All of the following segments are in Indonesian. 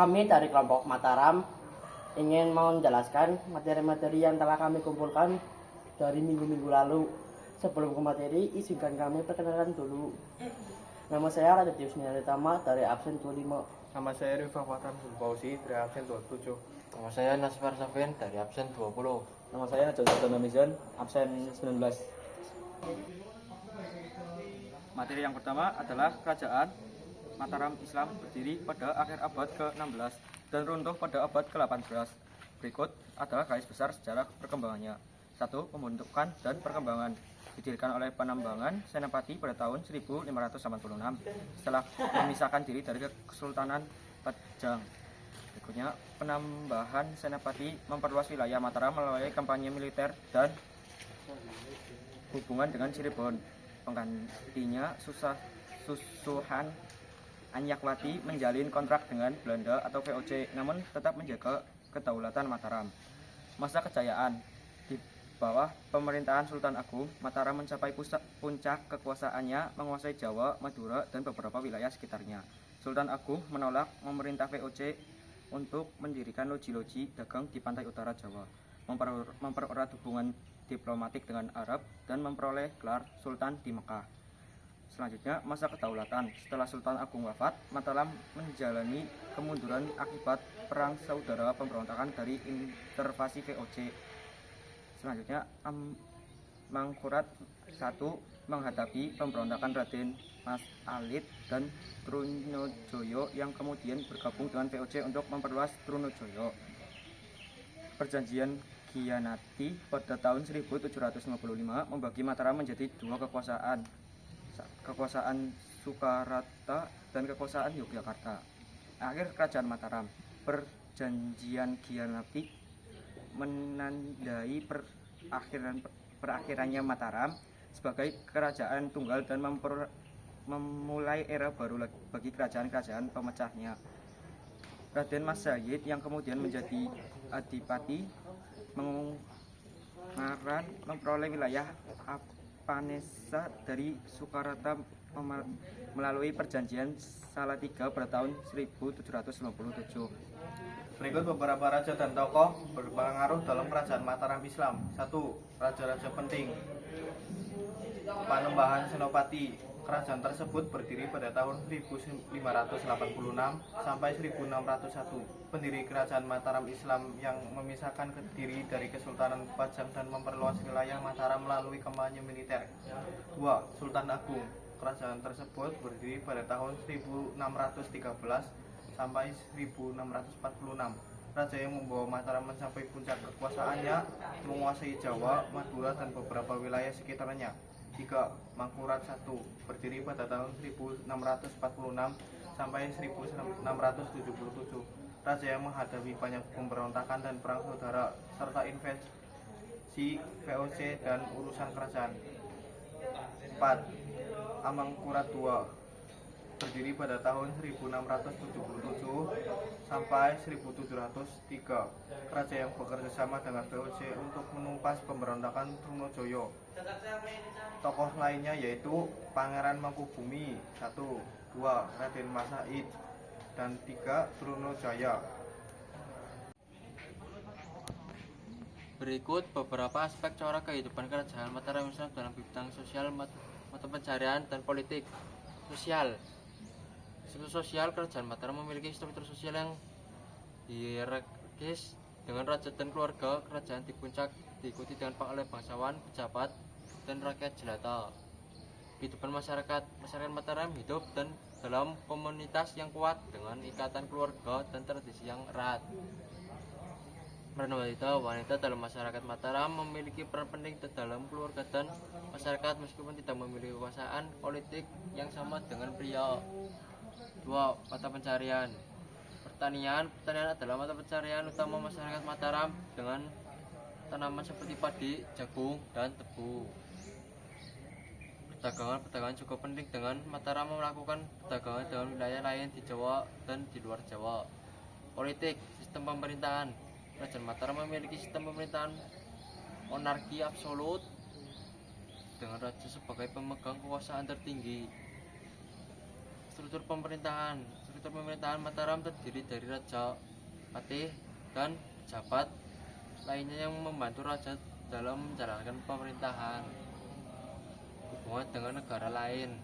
Kami dari kelompok Mataram ingin menjelaskan materi-materi yang telah kami kumpulkan dari minggu-minggu lalu. Sebelum ke materi, izinkan kami perkenalkan dulu. Nama saya Raditya Tama dari absen 25. Nama saya Rifah Fatan Zulfauzi dari absen 27. Nama saya Nasfar Safin dari absen 20. Nama saya Jonathan Mizan, absen 19. Materi yang pertama adalah Kerajaan Mataram Islam berdiri pada akhir abad ke-16 dan runtuh pada abad ke-18. Berikut adalah garis besar sejarah perkembangannya. 1. Pembentukan dan perkembangan. Didirikan oleh Panambangan Senapati pada tahun 1586 setelah memisahkan diri dari Kesultanan Pajang. Berikutnya, penambahan Senapati memperluas wilayah Mataram melalui kampanye militer dan hubungan dengan Cirebon. Penggantinya Susuhan Anyakwati menjalin kontrak dengan Belanda atau VOC, namun tetap menjaga kedaulatan Mataram. Masa kejayaan. Di bawah pemerintahan Sultan Agung, Mataram mencapai puncak kekuasaannya, menguasai Jawa, Madura, dan beberapa wilayah sekitarnya. Sultan Agung menolak memerintah VOC untuk mendirikan loji-loji dagang di pantai utara Jawa, mempererat hubungan diplomatik dengan Arab, dan memperoleh gelar Sultan di Mekah. Selanjutnya, masa kedaulatan. Setelah Sultan Agung wafat, Mataram menjalani kemunduran akibat perang saudara pemberontakan dari intervensi VOC. Selanjutnya, Mangkurat I menghadapi pemberontakan Raden Mas Alit dan Trunojoyo yang kemudian bergabung dengan VOC untuk memperluas Trunojoyo. Perjanjian Giyanati pada tahun 1755 membagi Mataram menjadi dua kekuasaan Sukarata dan kekuasaan Yogyakarta. Akhir Kerajaan Mataram. Perjanjian Giyanati menandai perakhirannya Mataram sebagai kerajaan tunggal dan memulai era baru bagi kerajaan-kerajaan pemecahnya. Raden Mas Said yang kemudian menjadi adipati mengarang memperoleh wilayah Panesa dari Sukarata melalui perjanjian Salatiga pada tahun 1757. Berikut beberapa raja dan tokoh berpengaruh dalam kerajaan Mataram Islam. 1. Raja-raja penting. Panembahan Senopati. Kerajaan tersebut berdiri pada tahun 1586 sampai 1601. Pendiri kerajaan Mataram Islam yang memisahkan diri dari Kesultanan Pajang dan memperluas wilayah Mataram melalui kampanye militer. 2. Sultan Agung. Kerajaan tersebut berdiri pada tahun 1613 sampai 1646. Raja yang membawa Mataram mencapai puncak kekuasaannya, menguasai Jawa, Madura, dan beberapa wilayah sekitarnya. 3. Mangkurat I berdiri pada tahun 1646 sampai 1677. Raja yang menghadapi banyak pemberontakan dan perang saudara serta invasi VOC dan urusan kerajaan. 4. Amangkurat II berdiri pada tahun 1677 sampai 1703. Raja yang bekerja sama dengan VOC untuk menumpas pemberontakan Trunojoyo. Tokoh lainnya yaitu Pangeran Mangkubumi 1, 2 Raden Mas Said, dan 3 Trunojaya. Berikut beberapa aspek corak kehidupan kerajaan Mataram Islam dalam bidang sosial, mata pencarian, dan politik. Sosial. Struktur sosial kerajaan Mataram memiliki struktur sosial yang hierarkis dengan raja dan keluarga kerajaan di puncak, diikuti dengan oleh bangsawan, pejabat, dan rakyat jelata. Kehidupan masyarakat Mataram hidup dan dalam komunitas yang kuat dengan ikatan keluarga dan tradisi yang erat. Peran wanita dalam masyarakat Mataram memiliki peran penting dalam keluarga dan masyarakat meskipun tidak memiliki kekuasaan politik yang sama dengan pria. 2. Mata pencarian. Pertanian adalah mata pencarian utama masyarakat Mataram dengan tanaman seperti padi, jagung, dan tebu. Perdagangan juga penting dengan Mataram melakukan perdagangan dengan wilayah lain di Jawa dan di luar Jawa. Politik. Sistem pemerintahan. Kerajaan Mataram memiliki sistem pemerintahan monarki absolut dengan raja sebagai pemegang kekuasaan tertinggi. Struktur pemerintahan struktur pemerintahan Mataram terdiri dari raja, patih, dan pejabat lainnya yang membantu raja dalam menjalankan pemerintahan. Hubungan dengan negara lain.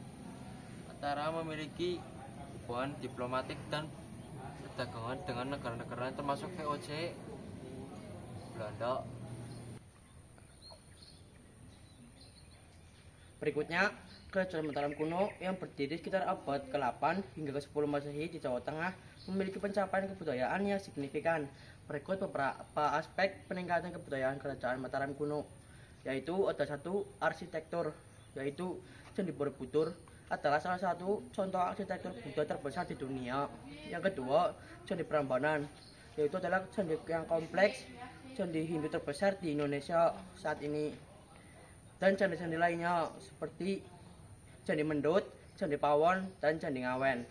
Mataram memiliki hubungan diplomatik dan perdagangan dengan negara-negara termasuk VOC, Belanda. Berikutnya, Kerajaan Mataram kuno yang berdiri sekitar abad ke-8 hingga ke-10 Masehi di Jawa Tengah memiliki pencapaian kebudayaan yang signifikan. Berikut beberapa aspek peningkatan kebudayaan Kerajaan Mataram kuno, yaitu ada satu, arsitektur, yaitu Candi Borobudur adalah salah satu contoh arsitektur Buddha terbesar di dunia. Yang kedua, Candi Prambanan, yaitu adalah candi yang kompleks, candi Hindu terbesar di Indonesia saat ini. Dan candi-candi lainnya seperti Candi Mendut, Candi Pawon, dan Candi Ngawen.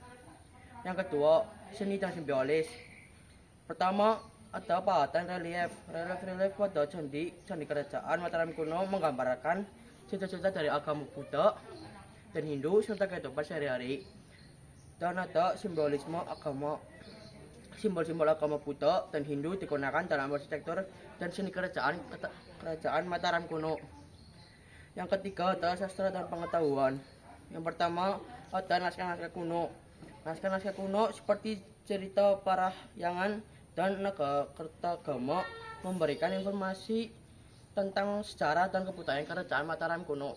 Yang kedua, seni dan simbolis. Pertama, ada pahatan relief. Relief pada candi kerajaan Mataram kuno menggambarkan cita-cita dari agama Buddha dan Hindu serta kehidupan sehari-hari. Dan ada simbolisme agama. Simbol-simbol agama Buddha dan Hindu digunakan dalam arsitektur dan seni kerajaan Mataram kuno. Yang ketiga adalah sastra dan pengetahuan. Yang pertama ada naskah-naskah kuno. Naskah-naskah kuno seperti cerita parahyangan dan Nagakertagama memberikan informasi tentang sejarah dan kebudayaan kerajaan Mataram kuno.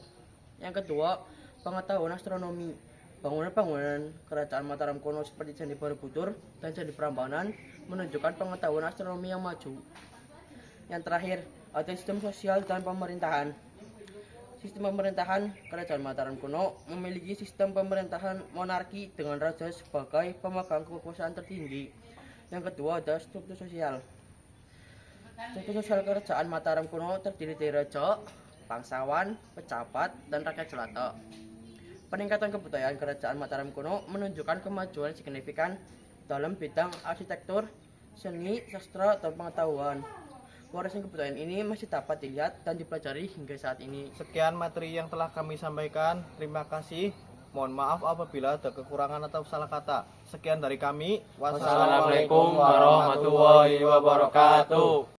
Yang kedua, pengetahuan astronomi. Bangunan-bangunan kerajaan Mataram kuno seperti Candi Borobudur dan Candi Prambanan menunjukkan pengetahuan astronomi yang maju. Yang terakhir, ada sistem sosial dan pemerintahan. Sistem pemerintahan Kerajaan Mataram kuno memiliki sistem pemerintahan monarki dengan raja sebagai pemegang kekuasaan tertinggi. Yang kedua ada struktur sosial. Struktur sosial Kerajaan Mataram kuno terdiri dari raja, bangsawan, pejabat, dan rakyat jelata. Peningkatan kebudayaan Kerajaan Mataram kuno menunjukkan kemajuan signifikan dalam bidang arsitektur, seni, sastra, dan pengetahuan. Warisan kebudayaan ini masih dapat dilihat dan dipelajari hingga saat ini. Sekian materi yang telah kami sampaikan. Terima kasih. Mohon maaf apabila ada kekurangan atau salah kata. Sekian dari kami. Wassalamualaikum warahmatullahi wabarakatuh.